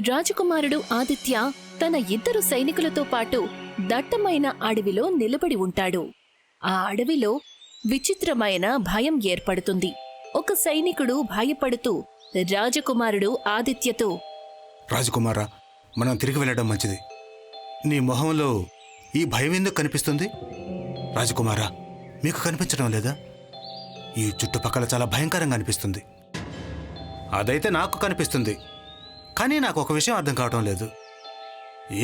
రాజకుమారుడు ఆదిత్య తన ఇద్దరు సైనికులతో పాటు దట్టమైన అడవిలో నిలబడి ఉంటాడు. ఆ అడవిలో విచిత్రమైన భయం ఏర్పడుతుంది. ఒక సైనికుడు భయపడుతూ రాజకుమారుడు ఆదిత్యతో, రాజకుమారా, మనం తిరిగి వెళ్ళడం మంచిది. నీ మొహంలో ఈ భయం ఎందుకు కనిపిస్తుంది? రాజకుమారా, మీకు కనిపించడం లేదా? ఈ చుట్టుపక్కల చాలా భయంకరంగా అనిపిస్తుంది. అదైతే నాకు కనిపిస్తుంది, కానీ నాకు ఒక విషయం అర్థం కావటం లేదు.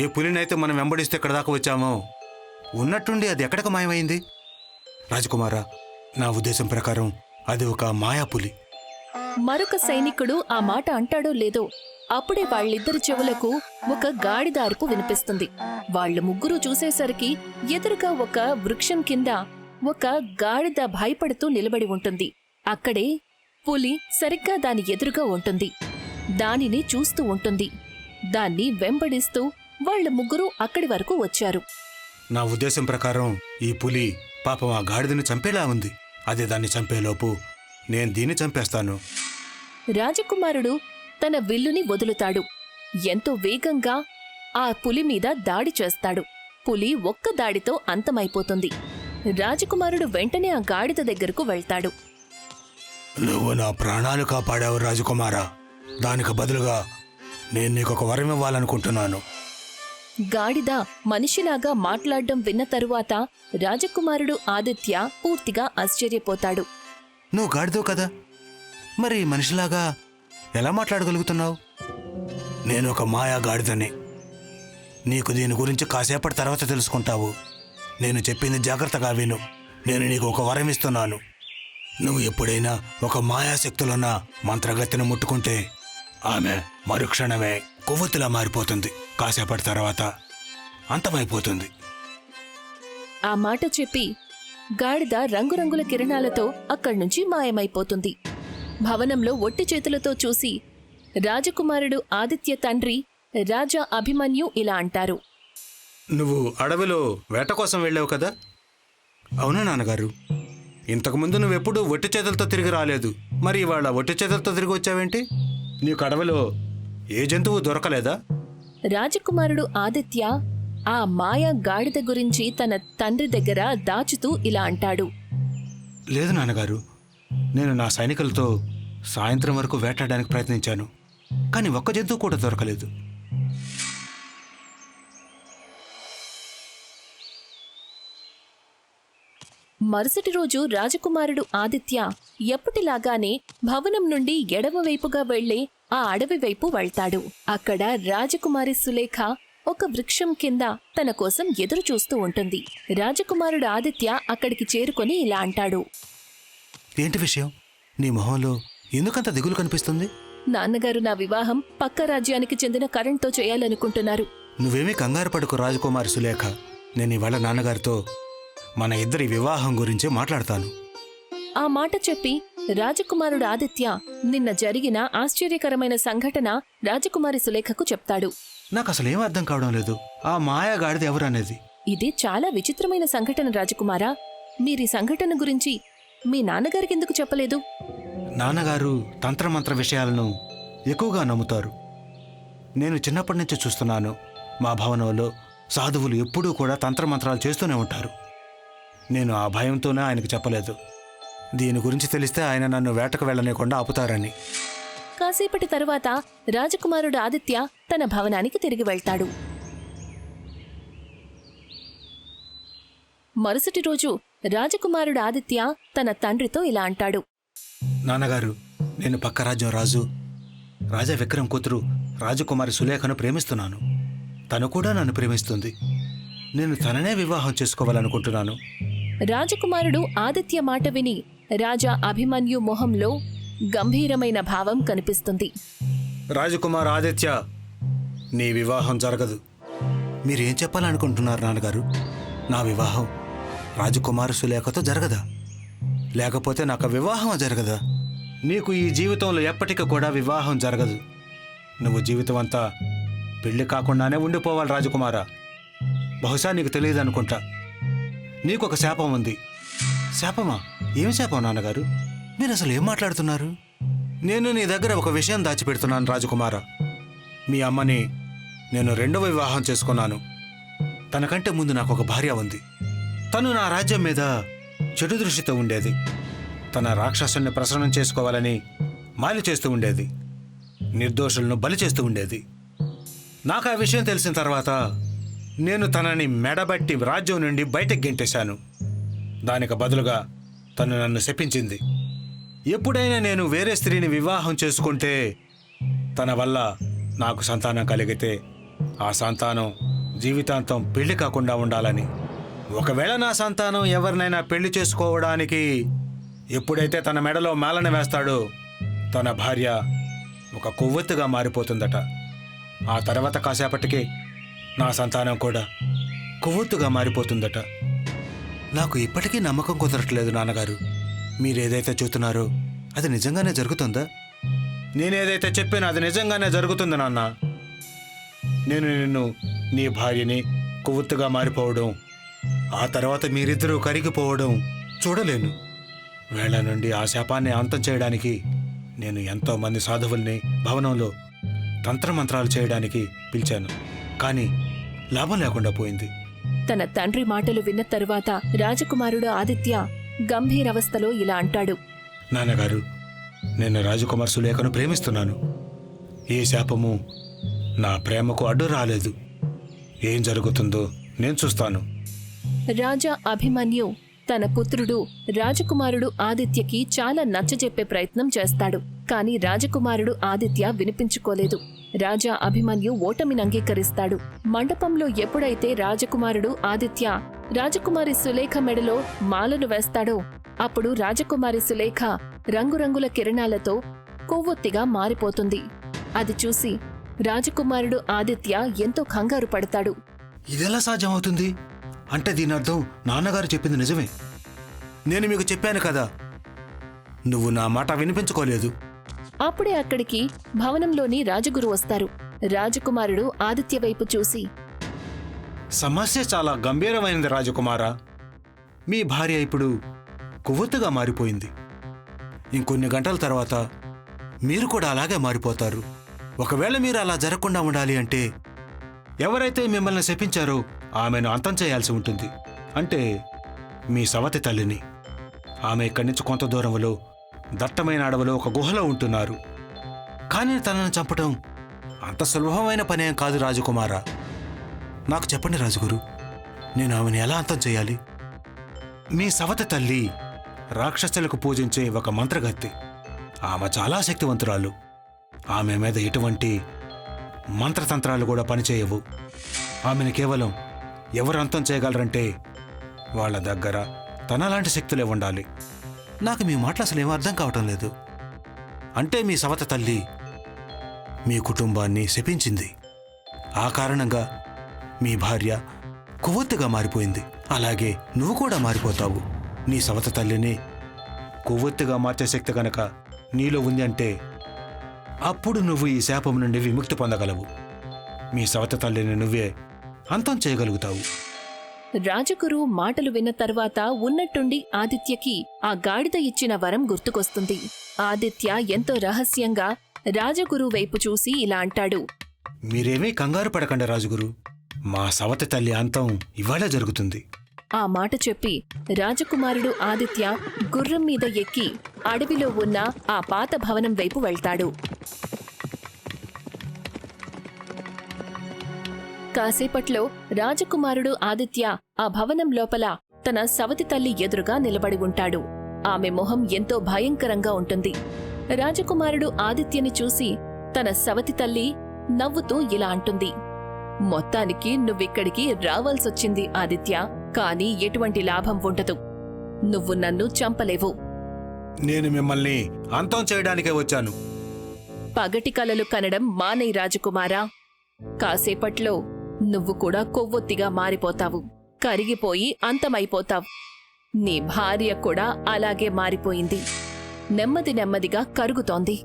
ఏ పులినైతే మనం వెంబడిస్తే ఎక్కడ దాకా వచ్చామో ఉన్నట్టుండి అది ఎక్కడికి మాయమైంది? రాజకుమారా, నా ఉద్దేశం ప్రకారం అది ఒక మాయాపులి. మరొక సైనికుడు ఆ మాట అంటాడో లేదో అప్పుడే వాళ్ళిద్దరి చెవులకు ఒక గాడిద అరుపు వినిపిస్తుంది. వాళ్ళు ముగ్గురు చూసేసరికి ఎదురుగా ఒక వృక్షం కింద ఒక గాడిద భయపడుతూ నిలబడి ఉంటుంది. అక్కడే పులి సరిగ్గా దాని ఎదురుగా ఉంటుంది. దానిని చూస్తూ ఉంటుంది. దాన్ని వెంబడిస్తూ వాళ్ళ ముగ్గురు అక్కడి వరకు వచ్చారు. నా ఉద్దేశం ప్రకారం ఈ పులి పాపం ఆ గాడిదని చంపేలా ఉంది. అదే దాన్ని చంపేలోపు నేను దీన్ని చంపేస్తాను. రాజకుమారుడు తన విల్లుని వదులుతాడు. ఎంతో వేగంగా ఆ పులి మీద దాడి చేస్తాడు. పులి ఒక్క దాడితో అంతమైపోతుంది. రాజకుమారుడు వెంటనే ఆ గాడిద దగ్గరకు వెళ్తాడు. నువ్వు నా ప్రాణాలు కాపాడావు రాజకుమారా. దానికి బదులుగా నేను నీకొక వరం ఇవ్వాలనుకుంటున్నాను. గాడిద మనిషిలాగా మాట్లాడడం విన్న తరువాత రాజకుమారుడు ఆదిత్య పూర్తిగా ఆశ్చర్యపోతాడు. నువ్వు గాడిదవు కదా, మరి మనిషిలాగా ఎలా మాట్లాడగలుగుతున్నావు? నేను ఒక మాయా గాడిదని. నీకు దీని గురించి కాసేపటి తర్వాత తెలుసుకుంటావు. నేను చెప్పింది జాగ్రత్తగా విను. నేను నీకు ఒక వరం ఇస్తున్నాను. నువ్వు ఎప్పుడైనా ఒక మాయాశక్తులున్న మంత్రగతిని ముట్టుకుంటే ఆమె మరుక్షణమే కొవ్వొత్తిలా మారిపోతుంది. కాసేపటి తర్వాత అంతమైపోతుంది. ఆ మాట చెప్పి గాడిద రంగురంగుల కిరణాలతో అక్కడ్నుంచి మాయమైపోతుంది. భవనంలో ఒట్టి చేతులతో చూసి రాజకుమారుడు ఆదిత్య తండ్రి రాజా అభిమన్యు ఇలా అంటారు. నువ్వు అడవిలో వేట కోసం వెళ్ళావు కదా? అవునా నాన్నగారు? ఇంతకుముందు నువ్వెప్పుడు ఒట్టి చేతులతో తిరిగి రాలేదు. మరి ఇవాళ ఒట్టి చేతులతో తిరిగి వచ్చావేంటి? నీకు అడవిలో ఏ జంతువు దొరకలేదా? రాజకుమారుడు ఆదిత్య ఆ మాయా గాడిద గురించి తన తండ్రి దగ్గర దాచుతూ ఇలా అంటాడు. లేదు నాన్నగారు, నేను నా సైనికులతో సాయంత్రం వరకు వేటాడడానికి ప్రయత్నించాను, కానీ ఒక్క జంతువు కూడా దొరకలేదు. మరుసటి రోజు రాజకుమారుడు ఆదిత్య ఎప్పటిలాగానే భవనం నుండి ఎడమవైపుగా వెళ్లే ఆ అడవి వైపు వెళ్తాడు. అక్కడ రాజకుమారి సులేఖ ఒక వృక్షం కింద తన కోసం ఎదురు చూస్తూ ఉంటుంది. రాజకుమారుడు ఆదిత్య అక్కడికి చేరుకొని ఇలా అంటాడు. ఏంటి విషయం? నీ మొహంలో ఎందుకంత దిగులు కనిపిస్తుంది? నాన్నగారు నా వివాహం పక్క రాజ్యానికి చెందిన కరణ్తో చేయాలనుకుంటున్నారు. నువ్వేమీ కంగారు పడుకు రాజకుమారి సులేఖ. నేను ఇవాళ నాన్నగారితో మన ఇద్దరి వివాహం గురించి మాట్లాడతాను. ఆ మాట చెప్పి రాజకుమారుడు ఆదిత్య నిన్న జరిగిన ఆశ్చర్యకరమైన సంఘటన రాజకుమారి సులేఖకు చెప్తాడు. నాకు అసలేం అర్థం కావడం లేదు. ఆ మాయా గాడిద ఎవరు అనేది? ఇది చాలా విచిత్రమైన సంఘటన రాజకుమారా. మీరీ సంఘటన గురించి మీ నాన్నగారికి ఎందుకు చెప్పలేదు? నాన్నగారు తంత్రమంత్ర విషయాలను ఎక్కువగా నమ్ముతారు. నేను చిన్నప్పటి నుంచి చూస్తున్నాను. మా భవనంలో సాధువులు ఎప్పుడూ కూడా తంత్రమంత్రాలు చేస్తూనే ఉంటారు. నేను ఆ భయంతోనే ఆయనకు చెప్పలేదు. దీని గురించి తెలిస్తే ఆయన నన్ను వేటకు వెళ్ళనీయకుండా ఆపుతారని. కాసేపటి తరువాత రాజకుమారుడు ఆదిత్య తన భవనానికి తిరిగి వెళ్తాడు. మరుసటి రోజు రాజకుమారుడు ఆదిత్య తన తండ్రితో ఇలా అంటాడు. నాన్నగారు, నేను పక్క రాజ్యం రాజు రాజా విక్రమ్ కూతురు రాజకుమారి సులేఖను ప్రేమిస్తున్నాను. తను కూడా నన్ను ప్రేమిస్తుంది. నేను తననే వివాహం చేసుకోవాలనుకుంటున్నాను. రాజకుమారుడు ఆదిత్య మాట విని రాజా అభిమన్యు మొహంలో గంభీరమైన భావం కనిపిస్తుంది. రాజకుమార్ ఆదిత్య, నీ వివాహం జరగదు. మీరేం చెప్పాలనుకుంటున్నారు నాన్నగారు? నా వివాహం రాజకుమారి సులేఖతో జరగదా? లేకపోతే నాకు వివాహం జరగదా? నీకు ఈ జీవితంలో ఎప్పటికీ కూడా వివాహం జరగదు. నువ్వు జీవితం అంతా పెళ్లి కాకుండానే ఉండిపోవాలి రాజకుమారా. బహుశా నీకు తెలియదు అనుకుంటా. నీకొక శాపం ఉంది. శాపమా? ఏం శాపం నాన్నగారు? మీరు అసలు ఏం మాట్లాడుతున్నారు? నేను నీ దగ్గర ఒక విషయం దాచిపెడుతున్నాను రాజకుమారా. మీ అమ్మని నేను రెండవ వివాహం చేసుకున్నాను. తనకంటే ముందు నాకు ఒక భార్య ఉంది. తను నా రాజ్యం మీద చెడు దృష్టితో ఉండేది. తన రాక్షసుల్ని ప్రసన్నం చేసుకోవాలని మాలి చేస్తూ ఉండేది. నిర్దోషులను బలి చేస్తూ ఉండేది. నాకు ఆ విషయం తెలిసిన తర్వాత నేను తనని మెడబట్టి రాజ్యం నుండి బయటకు గెంటేశాను. దానికి బదులుగా తను నన్ను శపించింది. ఎప్పుడైనా నేను వేరే స్త్రీని వివాహం చేసుకుంటే తన వల్ల నాకు సంతానం కలిగితే ఆ సంతానం జీవితాంతం పెళ్లి కాకుండా ఉండాలని. ఒకవేళ నా సంతానం ఎవరినైనా పెళ్లి చేసుకోవడానికి ఎప్పుడైతే తన మెడలో మాలను వేస్తాడో తన భార్య ఒక కొవ్వొత్తుగా మారిపోతుందట. ఆ తర్వాత కాసేపటికి నా సంతానం కూడా కొవ్వొత్తుగా మారిపోతుందట. నాకు ఇప్పటికీ నమ్మకం కుదరట్లేదు నాన్నగారు. మీరేదైతే చూస్తున్నారో అది నిజంగానే జరుగుతుందా? నేనేదైతే చెప్పానో అది నిజంగానే జరుగుతుంది నాన్న. నేను నిన్ను, నీ భార్యని కొవ్వొత్తుగా మారిపోవడం, ఆ తర్వాత మీరిద్దరూ కరిగిపోవడం చూడలేను. వేళ నుండి ఆ శాపాన్ని అంతం చేయడానికి నేను ఎంతోమంది సాధువుల్ని భవనంలో తంత్రమంత్రాలు చేయడానికి పిలిచాను. కానీ లాభం లేకుండా పోయింది. తన తండ్రి మాటలు విన్న తరువాత రాజకుమారుడు ఆదిత్య గంభీరవస్థలో ఇలా అంటాడు. నాన్నగారు, నేను రాజకుమార్ సులేఖను ప్రేమిస్తున్నాను. ఏ శాపము నా ప్రేమకు అడ్డు రాలేదు. ఏం జరుగుతుందో నేను చూస్తాను. రాజా అభిమన్యు తన పుత్రుడు రాజకుమారుడు ఆదిత్యకి చాలా నచ్చజెప్పే ప్రయత్నం చేస్తాడు. కాని రాజకుమారుడు ఆదిత్య వినిపించుకోలేదు. రాజా అభిమన్యు ఓటమిని అంగీకరిస్తాడు. మండపంలో ఎప్పుడైతే రాజకుమారుడు ఆదిత్య రాజకుమారి సులేఖ మెడలో మాలను వేస్తాడో అప్పుడు రాజకుమారి సులేఖ రంగురంగుల కిరణాలతో కొవ్వొత్తిగా మారిపోతుంది. అది చూసి రాజకుమారుడు ఆదిత్య ఎంతో కంగారు పడతాడు. ఇదెలా సాధ్యమవుతుంది? అంటే దీని అర్థం నాన్నగారు చెప్పింది నిజమే. నేను మీకు చెప్పాను కదా, నువ్వు నా మాట వినిపించుకోలేదు. అప్పుడే అక్కడికి భవనంలోని రాజగురు వస్తారు. రాజకుమారుడు ఆదిత్య వైపు చూసి, సమస్య చాలా గంభీరమైనది రాజకుమారా. మీ భార్య ఇప్పుడు కొవ్వొత్తుగా మారిపోయింది. ఇంకొన్ని గంటల తర్వాత మీరు కూడా అలాగే మారిపోతారు. ఒకవేళ మీరు అలా జరగకుండా ఉండాలి అంటే ఎవరైతే మిమ్మల్ని శపించారో ఆమెను అంతం చేయాల్సి ఉంటుంది. అంటే మీ సవతి తల్లిని. ఆమె ఇక్కడి నుంచి కొంత దూరంలో దట్టమైన అడవిలో ఒక గుహలో ఉంటున్నారు. కానీ తనను చంపటం అంత సులభమైన పనేం కాదు రాజకుమారా. నాకు చెప్పండి రాజుగురు, నేను ఆమెను ఎలా అంతం చేయాలి? మీ సవతి తల్లి రాక్షసులకు పూజించే ఒక మంత్రగత్తె. ఆమె చాలా శక్తివంతురాలు. ఆమె మీద ఎటువంటి మంత్రతంత్రాలు కూడా పనిచేయవు. ఆమెను కేవలం ఎవరు అంతం చేయగలరంటే వాళ్ళ దగ్గర తనలాంటి శక్తులే ఉండాలి. నాకు మీ మాటలు అసలు ఏమీ అర్థం కావటం లేదు. అంటే మీ సవతి తల్లి మీ కుటుంబాన్ని శపించింది. ఆ కారణంగా మీ భార్య కొవ్వొత్తుగా మారిపోయింది. అలాగే నువ్వు కూడా మారిపోతావు. నీ సవతి తల్లిని కొవ్వొత్తుగా మార్చే శక్తి గనక నీలో ఉంది అంటే అప్పుడు నువ్వు ఈ శాపం నుండి విముక్తి పొందగలవు. మీ సవతి తల్లిని నువ్వే అంతం చేయగలుగుతావు. రాజగురు మాటలు విన్న తర్వాత ఉన్నట్టుండి ఆదిత్యకి ఆ గాడిద ఇచ్చిన వరం గుర్తుకొస్తుంది. ఆదిత్య ఎంతో రహస్యంగా రాజగురు వైపు చూసి ఇలా అంటాడు. మీరేమీ కంగారు పడకండి రాజుగురు. మా సవతి తల్లి అంతం ఇవాళ జరుగుతుంది. ఆ మాట చెప్పి రాజకుమారుడు ఆదిత్య గుర్రం మీద ఎక్కి అడవిలో ఉన్న ఆ పాత భవనం వైపు వెళ్తాడు. కాసేపట్లో రాజకుమారుడు ఆదిత్య ఆ భవనం లోపల తన సవతి తల్లి ఎదురుగా నిలబడి ఉంటాడు. ఆమె మొహం ఎంతో భయంకరంగా ఉంటుంది. రాజకుమారుడు ఆదిత్యని చూసి తన సవతి తల్లి నవ్వుతూ ఇలా అంటుంది. మొత్తానికి నువ్విక్కడికి రావాల్సొచ్చింది ఆదిత్య. కానీ ఎటువంటి లాభం ఉండదు. నువ్వు నన్ను చంపలేవు. నేను మిమ్మల్ని అంతం చేయడానికే వచ్చాను. పగటి కలలు కనడం మానై రాజకుమారా. కాసేపట్లో నువ్వు కూడా కొవ్వొత్తిగా మారిపోతావు. కరిగిపోయి అంతమైపోతావు. నీ భార్య కూడా అలాగే మారిపోయింది. నెమ్మదిగా కరుగుతోంది.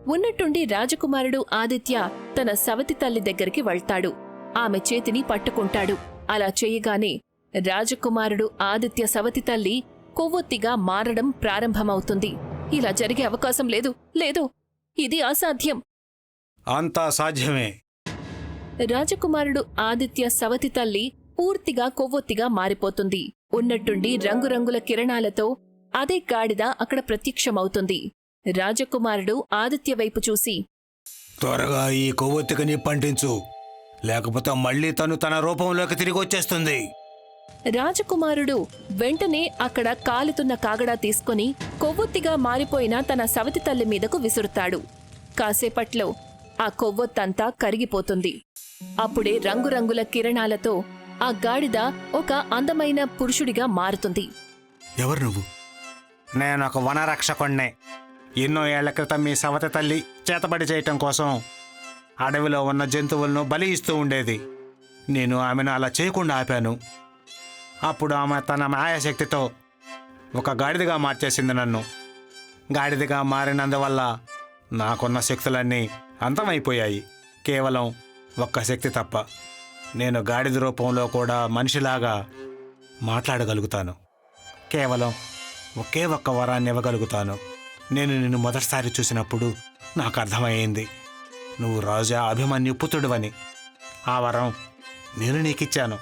ఉన్నట్టుండి రాజకుమారుడు ఆదిత్య తన సవతి తల్లి దగ్గరికి వెళ్తాడు. ఆమె చేతిని పట్టుకుంటాడు. అలా చేయగానే రాజకుమారుడు ఆదిత్య సవతి తల్లి కొవ్వొత్తిగా మారడం ప్రారంభమవుతుంది. ఇలా జరిగే అవకాశం లేదు. లేదు, ఇది అసాధ్యం. అంతా సాధ్యమే. రాజకుమారుడు ఆదిత్య సవతి తల్లి పూర్తిగా కొవ్వొత్తిగా మారిపోతుంది. ఉన్నట్టుండి రంగురంగుల కిరణాలతో అదే గాడిద అక్కడ ప్రత్యక్షమవుతుంది. రాజకుమారుడు ఆదిత్య వైపు చూసి, త్వరగా ఈ కొవ్వొత్తికి నిప్పంటించు, లేకపోతే మళ్ళీ తను తన రూపంలోకి తిరిగి వచ్చేస్తుంది. రాజకుమారుడు వెంటనే అక్కడ కాలుతున్న కాగడా తీసుకుని కొవ్వొత్తిగా మారిపోయిన తన సవతి తల్లి మీదకు విసురుతాడు. కాసేపట్లో ఆ కొవ్వొత్తంతా కరిగిపోతుంది. అప్పుడే రంగురంగుల కిరణాలతో ఆ గాడిద ఒక అందమైన పురుషుడిగా మారుతుంది. ఎవరు నువ్వు? నేనొక వనరక్షకుణ్ణే. ఎన్నో ఏళ్ల క్రితం మీ సవతి తల్లి చేతబడి చేయటం కోసం అడవిలో ఉన్న జంతువులను బలి ఇస్తూ ఉండేది. నేను ఆమెను అలా చేయకుండా ఆపాను. అప్పుడు ఆమె తన మాయాశక్తితో ఒక గాడిదగా మార్చేసింది నన్ను. గాడిదగా మారినందువల్ల నాకున్న శక్తులన్నీ అంతమైపోయాయి. కేవలం ఒక్క శక్తి తప్ప. నేను గాడిద రూపంలో కూడా మనిషిలాగా మాట్లాడగలుగుతాను. కేవలం ఒకే ఒక్క వరాన్ని ఇవ్వగలుగుతాను. నేను నిన్ను మొదటిసారి చూసినప్పుడు నాకు అర్థమయ్యింది, నువ్వు రాజా అభిమన్యు పుత్రుడివని. ఆ వరం నేను నీకిచ్చాను.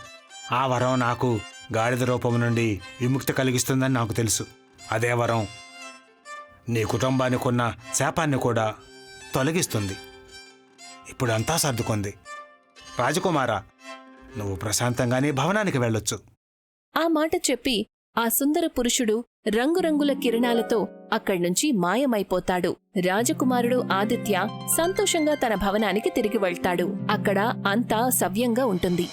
ఆ వరం నాకు గాడిద రూపం నుండి విముక్తి కలిగిస్తుందని నాకు తెలుసు. అదే వరం నీ కుటుంబానికి ఉన్న శాపాన్ని కూడా తొలగిస్తుంది. ఇప్పుడు అంతా సర్దుకుంది. రాజకుమారా, నువ్వు ప్రశాంతంగానే భవనానికి వెళ్ళొచ్చు. ఆ మాట చెప్పి ఆ సుందర పురుషుడు రంగురంగుల కిరణాలతో అక్కడ్నుంచి మాయమైపోతాడు. రాజకుమారుడు ఆదిత్య సంతోషంగా తన భవనానికి తిరిగి వెళ్తాడు. అక్కడ అంతా సవ్యంగా ఉంటుంది.